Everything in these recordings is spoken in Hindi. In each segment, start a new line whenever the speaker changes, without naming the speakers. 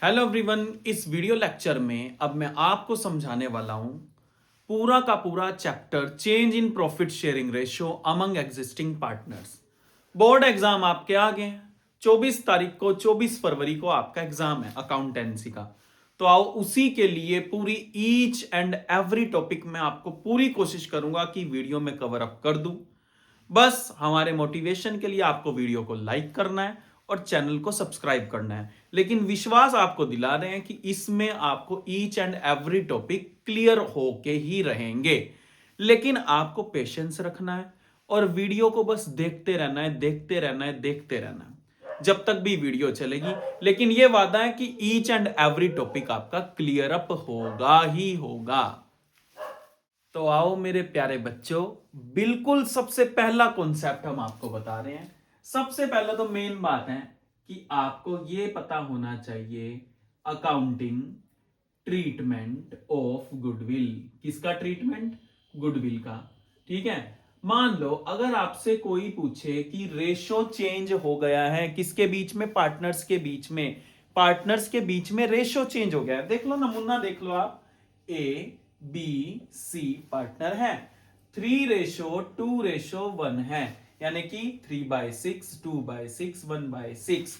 Hello everyone. इस वीडियो लेक्चर में अब मैं आपको समझाने वाला हूं पूरा का पूरा chapter change in profit sharing ratio among existing partners. Board exam आपके आगे हैं। 24 तारीख को 24 फरवरी को आपका एग्जाम है अकाउंटेंसी का। तो आओ उसी के लिए पूरी ईच एंड एवरी टॉपिक में आपको पूरी कोशिश करूंगा कि वीडियो में कवर अप कर दूं। बस हमारे मोटिवेशन के लिए आपको वीडियो को लाइक करना है और चैनल को सब्सक्राइब करना है। लेकिन विश्वास आपको दिला रहे हैं कि इसमें आपको each and every topic clear होके ही रहेंगे। लेकिन आपको पेशेंस रखना है और वीडियो को बस देखते रहना है, देखते रहना है, देखते रहना है जब तक भी वीडियो चलेगी। लेकिन यह वादा है कि ईच एंड एवरी टॉपिक आपका क्लियर अप होगा ही होगा। तो आओ मेरे प्यारे बच्चों, बिल्कुल सबसे पहला कॉन्सेप्ट हम आपको बता रहे हैं। सबसे पहला तो मेन बात है कि आपको यह पता होना चाहिए अकाउंटिंग ट्रीटमेंट ऑफ गुडविल। किसका ट्रीटमेंट? गुडविल का। ठीक है। मान लो अगर आपसे कोई पूछे कि रेशो चेंज हो गया है किसके बीच में? पार्टनर्स के बीच में। पार्टनर्स के बीच में रेशो चेंज हो गया है। देख लो नमूना, देख लो आप। ए बी सी पार्टनर है। 3:2:1 है, यानी कि 3/6 2/6 1/6।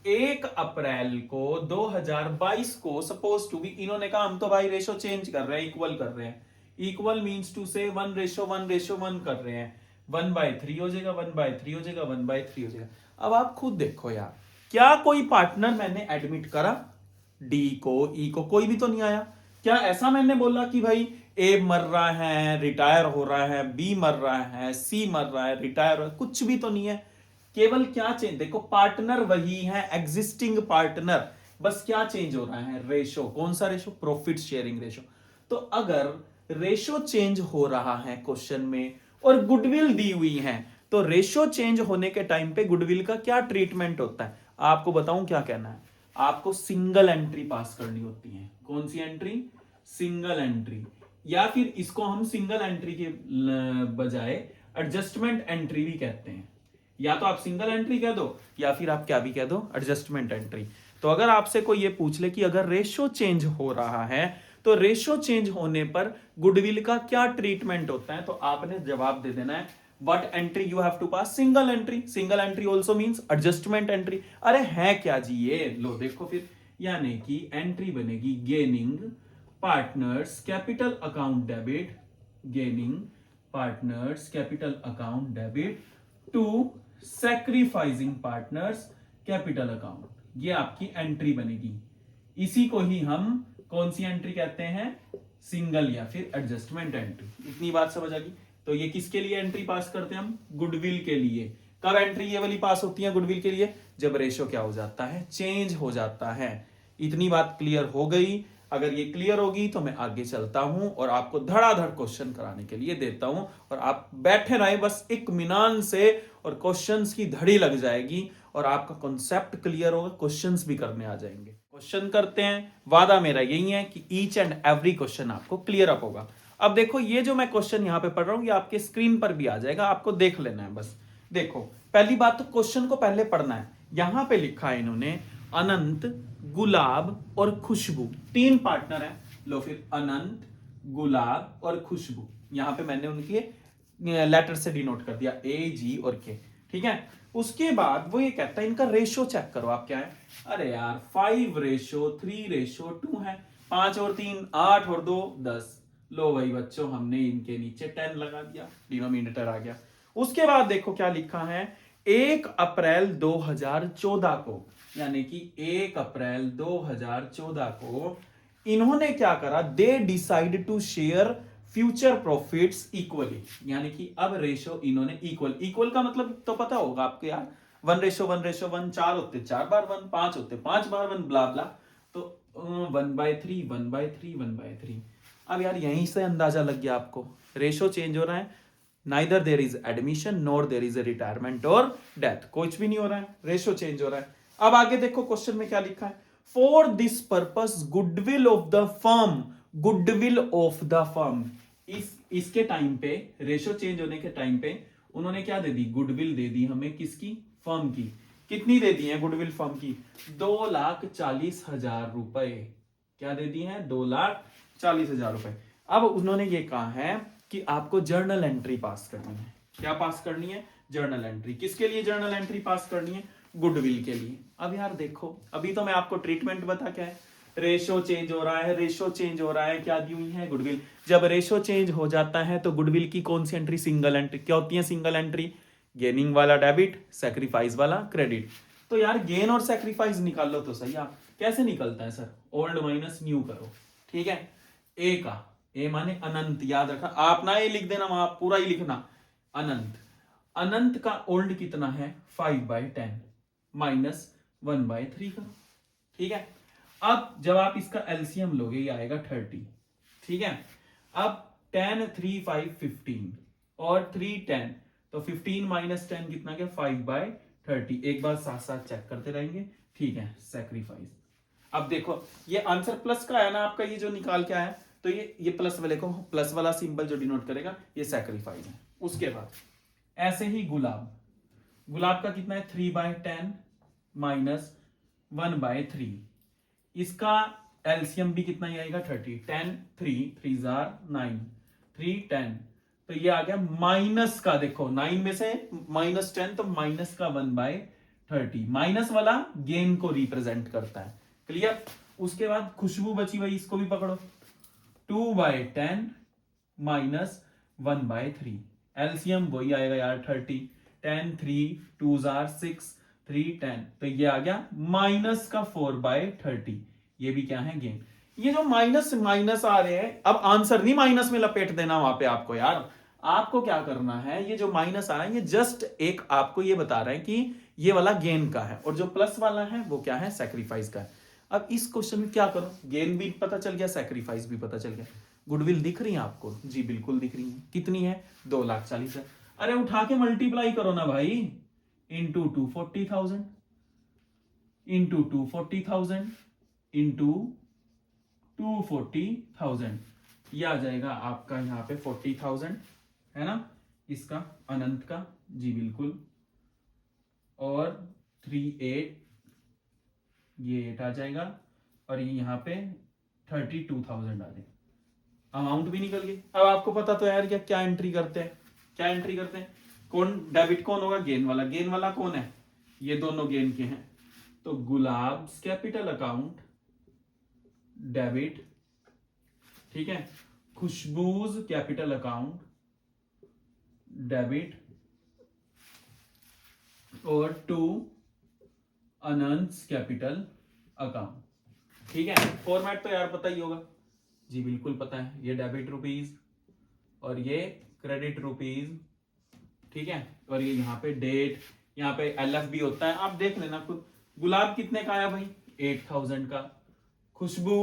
1 अप्रैल को 2022 को सपोज टू बी इन्होंने कहा हम तो भाई रेशो चेंज कर रहे हैं, इक्वल कर रहे हैं। इक्वल मींस टू से 1:1:1 कर रहे हैं। 1/3 हो जाएगा, 1/3 हो जाएगा, 1/3 हो जाएगा। अब आप खुद देखो यार, क्या कोई पार्टनर मैंने एडमिट करा? डी को, ई को कोई भी तो नहीं आया। क्या ऐसा मैंने बोला कि भाई ए मर रहा है रिटायर हो रहा है, बी मर रहा है, सी मर रहा है रिटायर हो रहा है? कुछ भी तो नहीं है। केवल क्या चेंज, देखो पार्टनर वही है, एग्जिस्टिंग पार्टनर। बस क्या चेंज हो रहा है? रेशो। कौन सा रेशो? Profit sharing ratio. तो अगर रेशो चेंज हो रहा है क्वेश्चन में और गुडविल दी हुई है, तो रेशो चेंज होने के टाइम पे गुडविल का क्या ट्रीटमेंट होता है? आपको बताऊं क्या कहना है। आपको सिंगल एंट्री पास करनी होती है। कौन सी एंट्री? Single entry. या फिर इसको हम सिंगल एंट्री के बजाय एडजस्टमेंट एंट्री भी कहते हैं। या तो आप सिंगल एंट्री कह दो या फिर आप क्या भी कह दो, एडजस्टमेंट एंट्री। तो अगर आपसे कोई ये पूछ ले कि अगर रेशो चेंज हो रहा है तो रेशो चेंज होने पर गुडविल का क्या ट्रीटमेंट होता है, तो आपने जवाब दे देना है what entry you have to pass? Single entry. Single entry also means adjustment entry. अरे है क्या जी ये, लो देखो फिर। यानी कि एंट्री बनेगी gaining partners capital account debit, gaining partners capital account debit to sacrificing partners capital account. ये आपकी एंट्री बनेगी। इसी को ही हम कौन सी एंट्री कहते हैं? सिंगल या फिर एडजस्टमेंट एंट्री। इतनी बात समझ आ गई। तो ये किसके लिए एंट्री पास करते हैं हम? गुडविल के लिए। कब एंट्री ये वाली पास होती है गुडविल के लिए? जब रेशो क्या हो जाता है? चेंज हो जाता है। इतनी बात क्लियर हो गई। अगर ये क्लियर होगी तो मैं आगे चलता हूं और आपको धड़ाधड़ क्वेश्चन कराने के लिए देता हूं और आप बैठे रहे बस इत्मीनान से और क्वेश्चंस की धड़ी लग जाएगी और आपका कॉन्सेप्ट क्लियर होगा, क्वेश्चंस भी करने आ जाएंगे। क्वेश्चन करते हैं। वादा मेरा यही है कि ईच एंड एवरी क्वेश्चन आपको क्लियर अप होगा। अब देखो ये जो मैं क्वेश्चन यहां पे पढ़ रहा हूं ये आपके स्क्रीन पर भी आ जाएगा, आपको देख लेना है। बस देखो, पहली बात तो क्वेश्चन को पहले पढ़ना है। यहां पे लिखा है इन्होंने अनंत, गुलाब और खुशबू, 3 पार्टनर हैं। लो फिर अनंत, गुलाब और खुशबू। यहां पे मैंने उनके लेटर से डिनोट कर दिया, ए जी और के। ठीक है। उसके बाद वो ये कहता है इनका रेशो चेक करो आप। क्या है? अरे यार 5:3:2 है। 5 और 3 8 और 2 10। लो भाई बच्चों, हमने इनके नीचे 10 लगा दिया, डिनोमिनेटर आ गया। उसके बाद देखो क्या लिखा है, 1 अप्रैल 2014 को, यानी कि 1 अप्रैल 2014 को इन्होंने क्या करा? They decide to share future profits equally. यानी कि अब रेशो इन्होंने इक्वल, इक्वल का मतलब तो पता होगा आपको यार, 1:1:1, 4 होते 4 बार 1, 5 होते 5 बार 1, ब्ला ब्ला। तो 1/3 1/3 1/3। अब यार यहीं से अंदाजा लग गया आपको, रेशो चेंज हो रहा है। Neither there is admission nor there is a retirement और डेथ, कुछ भी नहीं हो रहा है, रेशो चेंज हो रहा है। अब आगे देखो क्वेश्चन में क्या लिखा है, for this purpose goodwill of the firm, goodwill of the firm. इसके टाइम पे, रेशो चेंज होने के टाइम पे उन्होंने क्या दे दी? गुडविल दे दी हमें, किसकी? फर्म की। कितनी दे दी है गुडविल फर्म की? 2,40,000 रुपए। क्या दे दी है? 2,40,000 रुपए। अब उन्होंने ये कहा है कि आपको जर्नल एंट्री पास करनी है। क्या पास करनी है? Journal entry. किसके लिए जर्नल एंट्री पास करनी है? गुडविल के लिए। अब यार देखो, अभी तो मैं आपको ट्रीटमेंट बता क्या है, रेशो चेंज हो रहा है, रेशो चेंज हो रहा है, क्या दी हुई है? गुडविल। जब रेशो चेंज हो जाता है तो गुडविल की कौन सी एंट्री? Single entry. क्या होती है सिंगल एंट्री? गेनिंग वाला डेबिट, सैक्रिफाइस वाला क्रेडिट। तो यार गेन और सैक्रिफाइस निकाल लो तो सही। आप कैसे निकलता है सर? ओल्ड माइनस न्यू करो, ठीक है। ए का, ए माने अनंत, याद रखना। आप ना ए लिख देना, वहां पूरा ही लिखना अनंत। अनंत का ओल्ड कितना है? 5/10 माइनस 1/3 करो, ठीक है। अब जब आप इसका एलसीएम लोगे ये आएगा 30, ठीक है। अब 10 3 5 15 और 3 10, तो 15 माइनस 10 कितना गया? 5/30। एक बार साथ साथ चेक करते रहेंगे, ठीक है। सैक्रिफाइस। अब देखो ये आंसर प्लस का है ना आपका, ये जो निकाल के आया, तो ये प्लस वाले को, प्लस वाला सिंबल जो डिनोट करेगा ये सैक्रिफाइस है। उसके बाद ऐसे ही गुलाब, गुलाब का कितना है? 3/10 माइनस 1/3। इसका एलसीएम भी कितना ही आएगा? 30। 10 3 3 9 3 10, तो ये आ गया माइनस का, देखो 9 में से माइनस 10, तो माइनस का 1/30। माइनस वाला गेन को रिप्रेजेंट करता है, क्लियर। उसके बाद खुशबू बची हुई, इसको भी पकड़ो। 2/10 माइनस 1/3, एलसीएम वही आएगा यार 30। 10 3 2 6 3 10, तो ये आ गया माइनस का 4/30। ये भी क्या है? गेन। ये जो माइनस माइनस आ रहे हैं, अब आंसर नहीं माइनस में लपेट देना वहां पे आपको यार। आपको क्या करना है, ये जो माइनस आ रहा है ये जस्ट एक आपको ये बता रहा है कि ये वाला गेन का है, और जो प्लस वाला है वो क्या है? सैक्रिफाइस का है। अब इस क्वेश्चन में क्या करो, गेन भी पता चल गया, सैक्रिफाइस भी पता चल गया। गुडविल दिख रही है आपको? जी बिल्कुल दिख रही है। कितनी है? 2,40,000। अरे उठा के मल्टीप्लाई करो ना भाई, इंटू 240,000 इंटू 240,000 इंटू 240,000, ये आ जाएगा आपका यहाँ पे 40,000, है ना, इसका अनंत का। जी बिल्कुल। और 3 8, ये 8 आ जाएगा, और ये यहाँ पे 32,000 आ जाएगा। अमाउंट भी निकल गई। अब आपको पता तो यार क्या क्या एंट्री करते हैं, क्या एंट्री करते हैं? कौन डेबिट कौन होगा? गेन वाला। गेन वाला कौन है? ये दोनों गेन के हैं, तो गुलाब्स कैपिटल अकाउंट डेबिट, ठीक है। खुशबूज कैपिटल अकाउंट डेबिट, और टू अनंत कैपिटल अकाउंट, ठीक है। फॉर्मेट तो यार पता ही होगा। जी बिल्कुल पता है, ये डेबिट रुपीज और ये क्रेडिट रुपीज, ठीक है। और ये यहाँ पे डेट, यहाँ पे एलएफ भी होता है, आप देख लेना खुद। गुलाब कितने का आया भाई? 8,000 का। खुशबू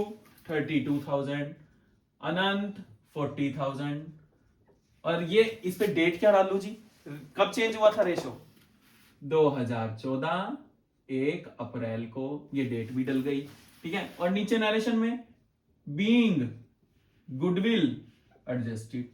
32,000, अनंत 40,000। और ये इस पे डेट क्या डालू जी? कब चेंज हुआ था रेशो? 2014 1 अप्रैल को, ये डेट भी डल गई, ठीक है। और नीचे नरेशन में बीइंग गुडविल एडजस्टेड,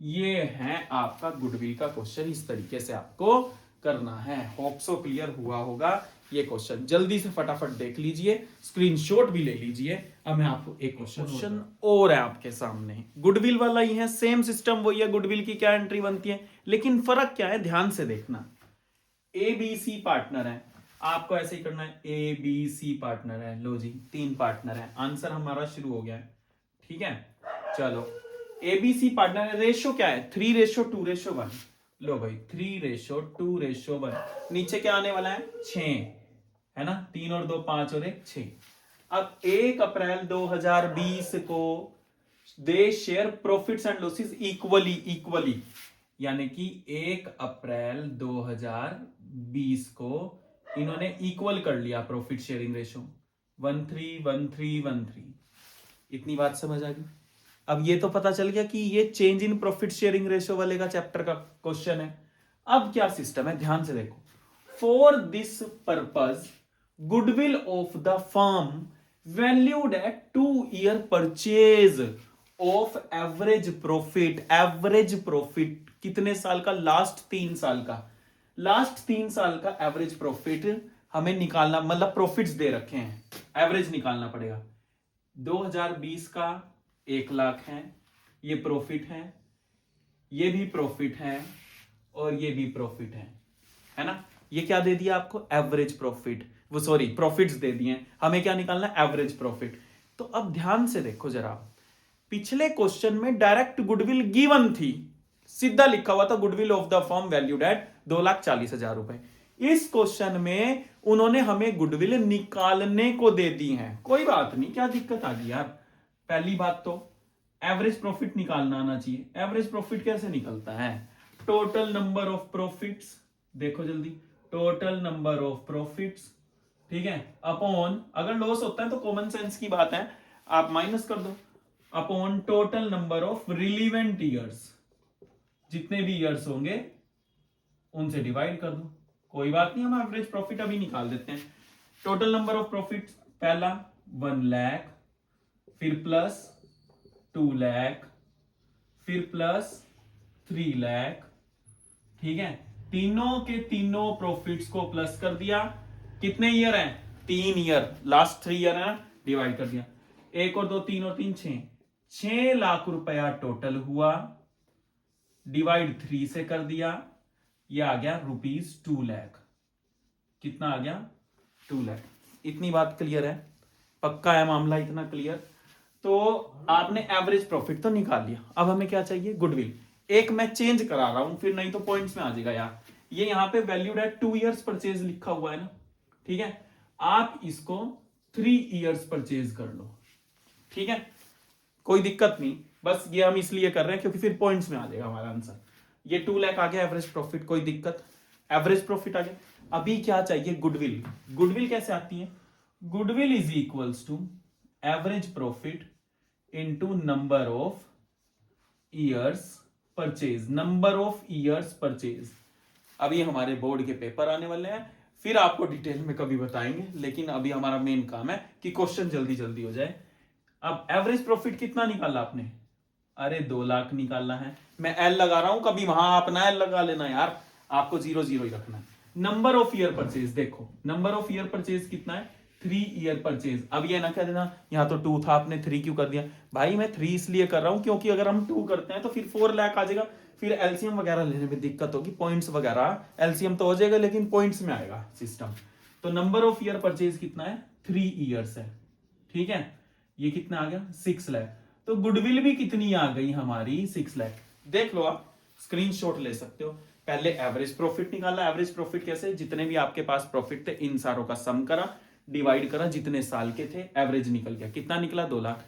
ये है आपका गुडविल का क्वेश्चन। इस तरीके से आपको करना है। होप सो क्लियर हुआ होगा ये क्वेश्चन। जल्दी से फटाफट देख लीजिए, स्क्रीनशॉट भी ले लीजिए। अब मैं आपको एक क्वेश्चन और है आपके सामने, गुडविल वाला ही है, सेम सिस्टम वही है। गुडविल की क्या एंट्री बनती है, लेकिन फर्क क्या है, ध्यान से देखना। ए बी सी पार्टनर है, आपको ऐसे ही करना है। ए बी सी पार्टनर है, लो जी 3 पार्टनर है। आंसर हमारा शुरू हो गया है, ठीक है। चलो एबीसी पार्टनर है, रेशो क्या है? 3:2:1। लो भाई 3:2:1। नीचे क्या आने वाला है? 6, है ना। 3 और 2 5 और 1 6। अब 1 अप्रैल 2020 को they share profits and losses equally, यानी कि 1 अप्रैल 2020 को इन्होंने इक्वल कर लिया प्रॉफिट शेयरिंग रेशो 13:13:13। इतनी बात समझ आ गई। अब ये तो पता चल गया कि ये change in profit sharing ratio वाले का चैप्टर का क्वेश्चन है। अब क्या सिस्टम है, ध्यान से देखो। For this purpose goodwill of the firm valued at 2 year purchase of average profit. Average profit कितने साल का? लास्ट 3 साल का। लास्ट 3 साल का एवरेज प्रॉफिट हमें निकालना, मतलब प्रॉफिट्स दे रखे हैं, एवरेज निकालना पड़ेगा। 2020 का 1 लाख है, ये प्रॉफिट है, ये भी प्रॉफिट है और ये भी प्रॉफिट है ना। ये क्या दे दिया आपको, एवरेज प्रॉफिट, वो सॉरी प्रॉफिट्स दे दिए। हमें क्या निकालना, एवरेज प्रॉफिट। तो अब ध्यान से देखो जरा, पिछले क्वेश्चन में डायरेक्ट गुडविल गिवन थी, सीधा लिखा हुआ था goodwill of the firm valued at 2,40,000 रुपए। इस क्वेश्चन में उन्होंने हमें गुडविल निकालने को दे दी है। कोई बात नहीं, क्या दिक्कत आ गई यार। पहली बात तो एवरेज प्रॉफिट निकालना आना चाहिए। एवरेज प्रॉफिट कैसे निकलता है, टोटल नंबर ऑफ प्रॉफिट्स, देखो जल्दी, टोटल नंबर ऑफ प्रॉफिट्स, ठीक है, अपॉन, अगर लॉस होता है तो कॉमन सेंस की बात है, आप माइनस कर दो, upon total number of relevant years, जितने भी ईयर्स होंगे उनसे डिवाइड कर दो। कोई बात नहीं, हम एवरेज प्रॉफिट अभी निकाल देते हैं। टोटल नंबर ऑफ प्रॉफिट, पहला 1 लाख, फिर प्लस 2 लाख, फिर प्लस 3 लाख, ठीक है। तीनों के तीनों प्रॉफिट्स को प्लस कर दिया। कितने ईयर हैं, 3 ईयर, लास्ट 3 ईयर है, डिवाइड कर दिया। 1 और 2 3 और 3 6 लाख रुपया टोटल हुआ, डिवाइड 3 से कर दिया, ये आ गया ₹2 लाख। कितना आ गया, 2 लाख। इतनी बात क्लियर है, पक्का है मामला, इतना क्लियर। तो आपने एवरेज प्रॉफिट तो निकाल लिया, अब हमें क्या चाहिए, गुडविल। एक मैं चेंज करा रहा हूं, फिर नहीं तो पॉइंट्स में आ जाएगा यार। ये यहां पे वैल्यूड एट 2 ईयर्स परचेज लिखा हुआ है ना, ठीक है, आप इसको 3 ईयर्स परचेज कर लो, ठीक है, कोई दिक्कत नहीं। बस ये हम इसलिए कर रहे हैं क्योंकि फिर पॉइंट्स में आ जाएगा हमारा आंसर। ये 2 लाख आ गया एवरेज प्रॉफिट, कोई दिक्कत, एवरेज प्रॉफिट आ गया। अभी क्या चाहिए, गुडविल। गुडविल कैसे आती है, goodwill is equals to average profit into number of years purchase, number of years purchase. अभी हमारे बोर्ड के पेपर आने वाले हैं, फिर आपको डिटेल में कभी बताएंगे, लेकिन अभी हमारा मेन काम है कि क्वेश्चन जल्दी जल्दी हो जाए। अब एवरेज प्रॉफिट कितना निकाला आपने, अरे 2 लाख निकालना है। मैं एल लगा रहा हूं, कभी वहां अपना एल लगा लेना यार, आपको 0 0 ही रखना है। नंबर ऑफ ईयर परचेज, देखो नंबर ऑफ ईयर परचेज कितना है, 3 ईयर परचेज। अब ये ना कह देना यहां तो 2 था आपने 3 क्यों कर दिया, भाई मैं 3 इसलिए कर रहा हूं क्योंकि अगर हम 2 करते हैं तो फिर 4 लाख आ जाएगा, फिर एलसीएम वगैरह लेने में दिक्कत होगी, पॉइंट्स वगैरह, एलसीएम तो हो जाएगा लेकिन पॉइंट्स में आएगा सिस्टम। तो नंबर ऑफ ईयर परचेज कितना है, 3 ईयर्स है, ठीक है। ये कितना आ गया, 6 लाख। तो गुडविल भी कितनी आ गई हमारी, 6 लाख। देख लो, आप स्क्रीनशॉट ले सकते हो। पहले एवरेज प्रॉफिट निकाला। एवरेज प्रॉफिट कैसे, जितने भी आपके पास प्रॉफिट थे इन सारों का सम करा, डिवाइड करा, जितने साल के थे, एवरेज निकल गया। कितना निकला, 2 लाख।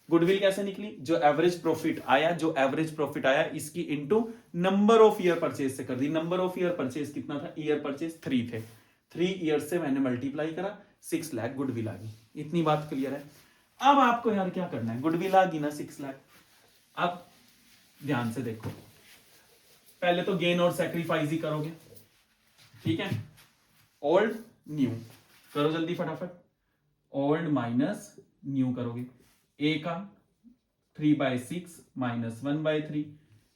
गुडविल कैसे निकली, जो एवरेज प्रॉफिट आया, जो एवरेज प्रॉफिट आया इसकी into number of year purchase से कर दी। नंबर ऑफ ईयर परचेज कितना था, ईयर परचेज 3 थे, 3 ईयर से मैंने मल्टीप्लाई करा, 6 लाख गुडविल आ गई। इतनी बात क्लियर है। अब आपको यार क्या करना है, गुडविल आ गई ना 6 लाख। अब ध्यान से देखो, पहले तो गेन और सैक्रिफाइस ही करोगे, ठीक है। ओल्ड न्यू करो जल्दी फटाफट, ओल्ड माइनस न्यू करोगे। ए का 3/6 माइनस 1/3,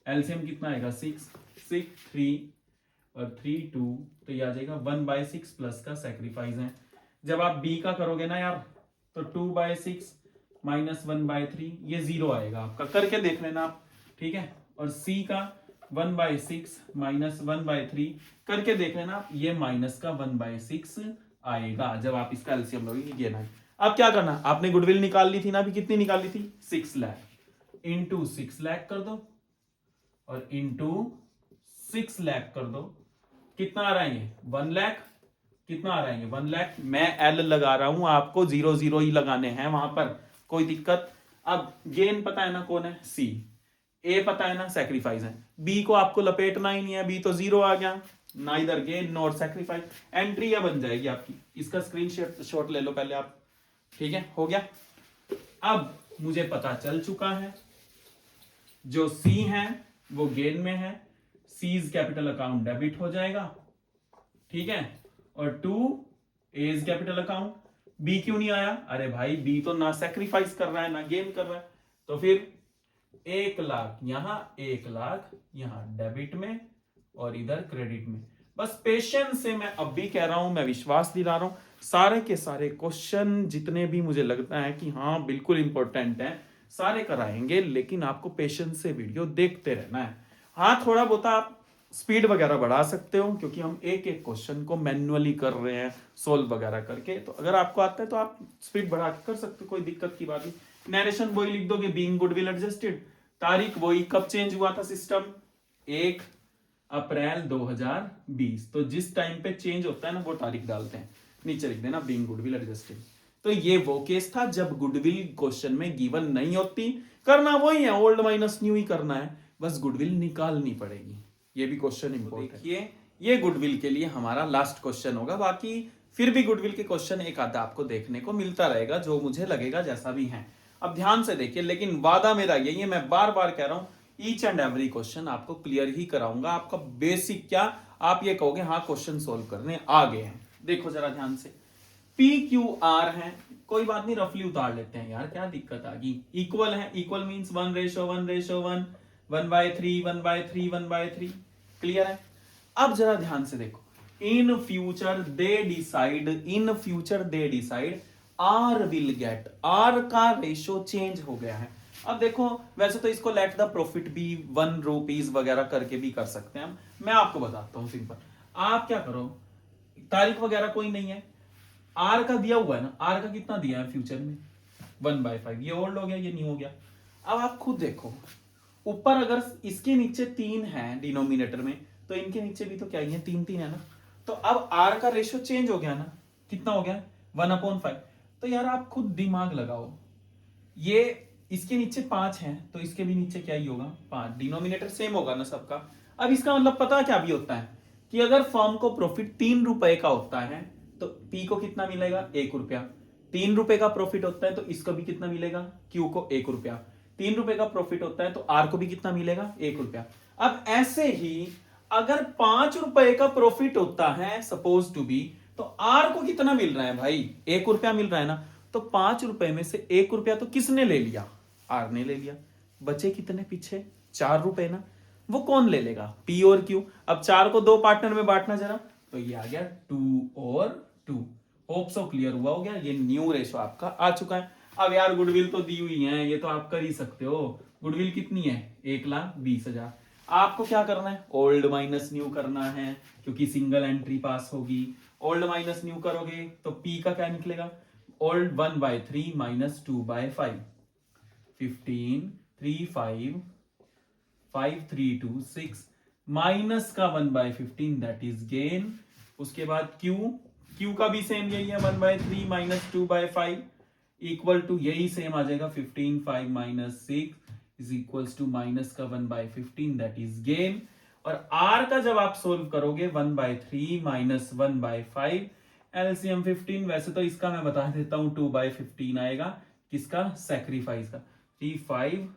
एलसीएम कितना आएगा, 6 6 3 और 3 2, तो ये आ जाएगा 1/6 प्लस का सैक्रिफाइस है। जब आप बी का करोगे ना यार, तो 2/6 माइनस 1/3, ये 0 आएगा आपका, करके देख लेना आप, ठीक है। और सी का 1/6 माइनस 1/3, करके देख लेना आप, ये माइनस का 1/6 आएगा जब आप इसका एलसीएम लोगे, ये ना। अब क्या करना, आपने गुडविल निकाल ली थी ना, अभी कितनी निकाली थी, 6 लाख। इंटू 6 लाख कर दो और इंटू 6 लाख कर दो, कितना आ रहा है ये, 1 लाख। कितना आ रहा है, 1 लाख। मैं एल लगा रहा हूं, आपको 0 0 ही लगाने हैं वहां पर, कोई दिक्कत। अब गेन पता है ना कौन है, सी। ए पता है ना, सैक्रिफाइस है। बी को आपको लपेटना ही नहीं है, बी तो 0 आ गया, ना इधर गेन नॉर सैक्रिफाइस। एंट्री यह बन जाएगी आपकी। इसका स्क्रीन शॉट ले लो पहले आप, ठीक है, हो गया। अब मुझे पता चल चुका है, जो सी है वो गेन में है, सीज कैपिटल अकाउंट डेबिट हो जाएगा, ठीक है। और 2 एज कैपिटल अकाउंट। बी क्यों नहीं आया, अरे भाई बी तो ना सैक्रिफाइस कर रहा है ना गेन कर रहा है, तो फिर 1 लाख यहां, 1 लाख यहां डेबिट में और इधर क्रेडिट में। बस पेशेंस से मैं अब भी कह रहा हूं, मैं विश्वास दिला रहा हूं, सारे के सारे क्वेश्चन जितने भी मुझे लगता है कि हाँ बिल्कुल इंपॉर्टेंट है, सारे कराएंगे, लेकिन आपको पेशेंस से वीडियो देखते रहना है। हाँ थोड़ा बहुत आप स्पीड वगैरह बढ़ा सकते हो, क्योंकि हम एक एक क्वेश्चन को मैन्युअली कर रहे हैं सोल्व वगैरह करके, तो अगर आपको आता है तो आप स्पीड बढ़ा के कर सकते हो, कोई दिक्कत की बात नहीं। नरेशन वही लिख दोगे, बीइंग गुडविल एडजस्टेड, तारीख वही, कब चेंज हुआ था सिस्टम, 1 अप्रैल 2020, तो जिस टाइम पे चेंज होता है ना वो तारीख डालते हैं, नीचे लिख देना बीइंग गुडविल एडजस्टेड। तो ये वो केस था जब गुडविल क्वेश्चन में गिवन नहीं होती, करना वही है, ओल्ड माइनस न्यू ही करना है, बस गुडविल निकालनी पड़ेगी। ये भी क्वेश्चन इंपॉर्टेंट है। देखिए ये गुडविल के लिए हमारा लास्ट क्वेश्चन होगा, बाकी फिर भी गुडविल के क्वेश्चन एक आधा आपको देखने को मिलता रहेगा, जो मुझे लगेगा जैसा भी है। अब ध्यान से देखिए, लेकिन वादा मेरा यही है, मैं बार बार कह रहा हूं, ईच एंड एवरी क्वेश्चन आपको क्लियर ही कराऊंगा। आपका बेसिक क्या, आप ये कहोगे हाँ क्वेश्चन सोल्व करने आ गए हैं। देखो जरा ध्यान से, पी क्यू आर है, कोई बात नहीं रफली उतार लेते हैं यार, क्या दिक्कत आ गई। इक्वल है, इक्वल मींस 1:1:1, 1/3, 1/3, 1/3, क्लियर है। अब जरा ध्यान से देखो, in future they decide R will get, R का रेशो चेंज हो गया है। अब देखो वैसे तो इसको लेट द प्रॉफिट भी 1 रुपीज वगैरह करके भी कर सकते हैं, मैं आपको बताता हूं सिंपल। आप क्या करो, तारीख वगैरह कोई नहीं है, आर का दिया हुआ है ना, आर का कितना दिया है फ्यूचर में 1/5, ये ओल्ड हो गया, ये न्यू हो गया। अब आप खुद देखो, ऊपर अगर इसके नीचे 3 है डिनोमिनेटर में, तो इनके नीचे भी तो क्या ही है, 3 है ना, तो अब आर का रेशो चेंज हो गया ना, कितना हो गया 1/5। तो यार आप खुद दिमाग लगाओ, ये इसके नीचे 5 है तो इसके भी नीचे क्या ही होगा 5, डिनोमिनेटर सेम होगा ना सबका। अब इसका मतलब पता क्या भी होता है कि अगर फर्म को प्रॉफिट 3 रुपए का होता है तो पी को कितना मिलेगा 1 रुपया, 3 रुपए का प्रॉफिट होता है तो इसको भी कितना मिलेगा, क्यू को 1 रुपया, 3 रुपए का प्रॉफिट होता है तो आर को भी कितना मिलेगा 1 रुपया। अब ऐसे ही अगर 5 रुपए का प्रॉफिट होता है सपोज टू बी, तो आर को कितना मिल रहा है भाई 1 रुपया मिल रहा है ना, तो 5 रुपए में से 1 रुपया तो किसने ले लिया, आर ने ले लिया, बचे कितने पीछे 4 रुपए ना, वो कौन ले लेगा, पी और क्यू। अब 4 को 2 पार्टनर में बांटना जरा, तो ये आ गया 2 और 2। होप सो क्लियर हुआ हो गया, ये न्यू रेशो आपका आ चुका है। अब यार गुडविल तो दी हुई है, ये तो आप कर ही सकते हो, गुडविल कितनी है 1,20,000। आपको क्या करना है, ओल्ड माइनस न्यू करना है, क्योंकि सिंगल एंट्री पास होगी। ओल्ड माइनस न्यू करोगे तो पी का क्या निकलेगा, ओल्ड 1/3 माइनस 2/5, 15, 3, 5, 5, 3, 2, 6, माइनस का 1/15 दैट इज गेन। उसके बाद क्यू, क्यू का भी सेम यही है 1/3 माइनस 2/5 इक्वल टू यही सेम आ जाएगा 15, 5 minus 6 is equals to minus का 1/15 दैट इज गेन। और आर का जब आप सोल्व करोगे 1/3 माइनस 1/5 एलसीएम 15, वैसे तो इसका मैं बता देता हूं 2/15 आएगा, किसका सैक्रिफाइस का, 3, 5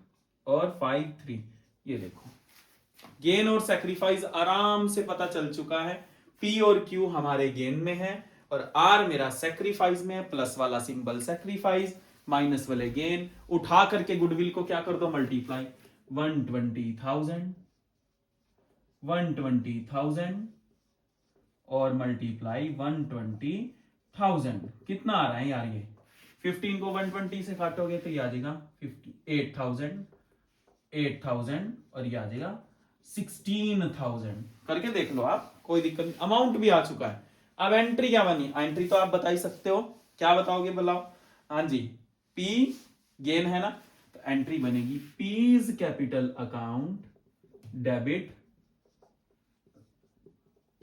और 5, 3, ये देखो गेन और सैक्रिफाइस आराम से पता चल चुका है। पी और क्यू हमारे गेन में है और आर मेरा सैक्रिफाइस में है, प्लस वाला सिंबल सैक्रिफाइस, माइनस वाले गेन। उठा करके गुडविल को क्या कर दो मल्टीप्लाई, 120,000 और मल्टीप्लाई 120,000, कितना आ रहा है यार ये, 15 को 120 से काटोगे तो ये आ जाएगा 8,000 और ये आ जाएगा 16,000, करके देख लो आप, कोई दिक्कत नहीं, अमाउंट भी आ चुका है। अब एंट्री क्या बनी, एंट्री तो आप बता ही सकते हो, क्या बताओगे बताओ, हाँ जी पी गेन है ना, तो एंट्री बनेगी P's capital account debit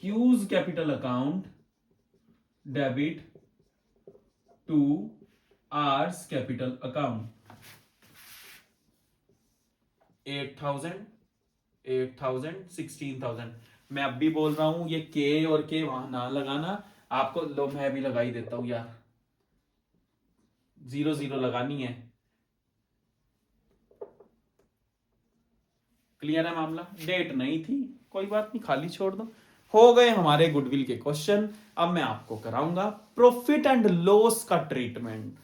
Q's capital account debit to R's capital account. 8,000 16,000। मैं अब भी बोल रहा हूं ये के और के वहां ना लगाना, आपको लो मैं भी लगा ही देता हूं यार, 0 लगानी है, क्लियर है मामला, डेट नहीं थी कोई बात नहीं, खाली छोड़ दो। हो गए हमारे गुडविल के क्वेश्चन। अब मैं आपको कराऊंगा प्रॉफिट एंड लॉस का ट्रीटमेंट,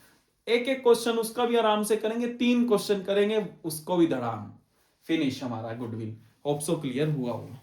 एक एक क्वेश्चन उसका भी आराम से करेंगे, 3 क्वेश्चन करेंगे उसको भी धड़ाम, फिनिश हमारा गुडविल। होप सो क्लियर हुआ होगा।